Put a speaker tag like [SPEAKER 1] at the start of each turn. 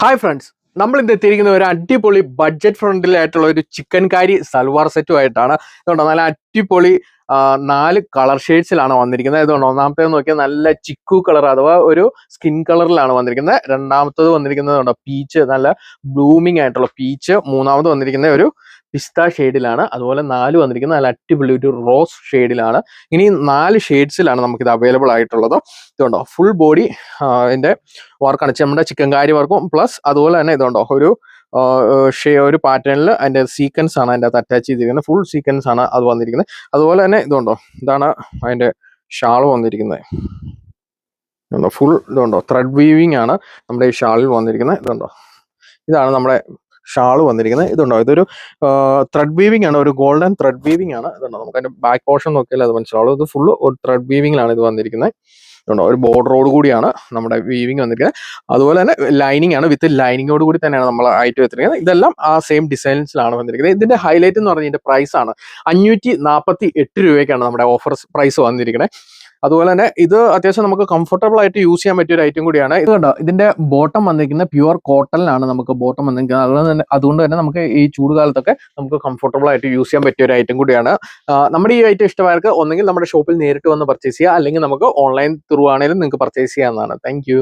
[SPEAKER 1] Hi friends, നമ്മൾ ഇന്ന് എത്തിയിരിക്കുന്ന ഒരു അടിപൊളി ബഡ്ജറ്റ് ഫ്രണ്ടിലായിട്ടുള്ള ഒരു ചിക്കൻ കാരി സൽവാർ സെറ്റുമായിട്ടാണ്. ഇതുകൊണ്ടോ നല്ല അടിപൊളി 4 കളർ ഷെയ്ഡ്സിലാണ് വന്നിരിക്കുന്നത്. ഇതുകൊണ്ട് ഒന്നാമത്തേത് നോക്കിയാൽ നല്ല ചിക്കു കളർ അഥവാ ഒരു സ്കിൻ കളറിലാണ് വന്നിരിക്കുന്നത്. രണ്ടാമത്തത് വന്നിരിക്കുന്നത് പീച്ച്, നല്ല ബ്ലൂമിങ് ആയിട്ടുള്ള പീച്ച്. മൂന്നാമത് വന്നിരിക്കുന്ന ഒരു പിസ്ത ഷെയ്ഡിലാണ്. അതുപോലെ 4 വന്നിരിക്കുന്നത് നല്ല അടിപൊളി ഒരു റോസ് ഷെയ്ഡിലാണ്. ഇനി 4 ഷെയ്ഡ്സിലാണ് നമുക്കിത് അവൈലബിൾ ആയിട്ടുള്ളത്. ഇതുണ്ടോ ഫുൾ ബോഡി ഇതിന്റെ വർക്കാണ്, നമ്മുടെ ചിക്കൻ കാരി വർക്കും പ്ലസ് അതുപോലെ തന്നെ ഇതുണ്ടോ ഒരു പാറ്റേണിൽ അതിന്റെ സീക്വൻസ് ആണ് അതിന്റെ അകത്ത് അറ്റാച്ച് ചെയ്തിരിക്കുന്നത്. ഫുൾ സീക്വൻസ് ആണ് അത് വന്നിരിക്കുന്നത്. അതുപോലെ തന്നെ ഇതുണ്ടോ, ഇതാണ് അതിന്റെ ഷാൾ വന്നിരിക്കുന്നത്. ഫുൾ ഇതുണ്ടോ ത്രെഡ് വീവിങ് ആണ് നമ്മുടെ ഈ ഷാളിൽ വന്നിരിക്കുന്നത്. ഇതാണ് നമ്മുടെ ഷാൾ വന്നിരിക്കുന്നത്. ഇതൊരു ത്രെഡ് വീവിംഗ് ആണ്, ഒരു ഗോൾഡൻ ത്രെഡ് വീവിംഗ് ആണ്. നമുക്ക് അതിന്റെ ബാക്ക് പോർഷൻ നോക്കിയാൽ അത് മനസ്സിലാവുള്ളൂ. ഇത് ഫുള്ള് ത്രെഡ് വീവിംഗിലാണ് ഇത് വന്നിരിക്കുന്നത്. ഒരു ബോർഡറോട് കൂടിയാണ് നമ്മുടെ വീവിംഗ് വന്നിരിക്കുന്നത്. അതുപോലെ തന്നെ ലൈനിങ് ആണ്, വിത്ത് ലൈനിങ്ങോട് കൂടി തന്നെയാണ് നമ്മൾ ആയിട്ട് വെച്ചിരിക്കുന്നത്. ഇതെല്ലാം ആ സെയിം ഡിസൈൻസിലാണ് വന്നിരിക്കുന്നത്. ഇതിന്റെ ഹൈലൈറ്റ് എന്ന് പറഞ്ഞാൽ ഇതിന്റെ പ്രൈസ് ആണ് 548 രൂപയ്ക്കാണ് നമ്മുടെ ഓഫർ പ്രൈസ് വന്നിരിക്കുന്നത്. അതുപോലെ തന്നെ ഇത് അത്യാവശ്യം നമുക്ക് കംഫർട്ടബിൾ ആയിട്ട് യൂസ് ചെയ്യാൻ പറ്റിയ ഒരു ഐറ്റം കൂടിയാണ്. ഇത് കണ്ടോ, ഇതിന്റെ ബോട്ടം വന്നിരിക്കുന്നത് പ്യുവർ കോട്ടണിലാണ് നമുക്ക് ബോട്ടം വന്നിരിക്കുന്നത്. അതുകൊണ്ട് തന്നെ നമുക്ക് ഈ ചൂടുകാലത്തൊക്കെ നമുക്ക് കംഫർട്ടബിൾ ആയിട്ട് യൂസ് ചെയ്യാൻ പറ്റിയ ഒരു ഐറ്റം കൂടിയാണ്. നമ്മുടെ ഈ ഐറ്റം ഇഷ്ടമായവർക്ക് ഒന്നെങ്കിൽ നമ്മുടെ ഷോപ്പിൽ നേരിട്ട് വന്ന് പർച്ചേസ് ചെയ്യുക, അല്ലെങ്കിൽ നമുക്ക് ഓൺലൈൻ ത്രൂ ആണെങ്കിലും നിങ്ങൾക്ക് പർച്ചേസ് ചെയ്യാവുന്നതാണ്. താങ്ക്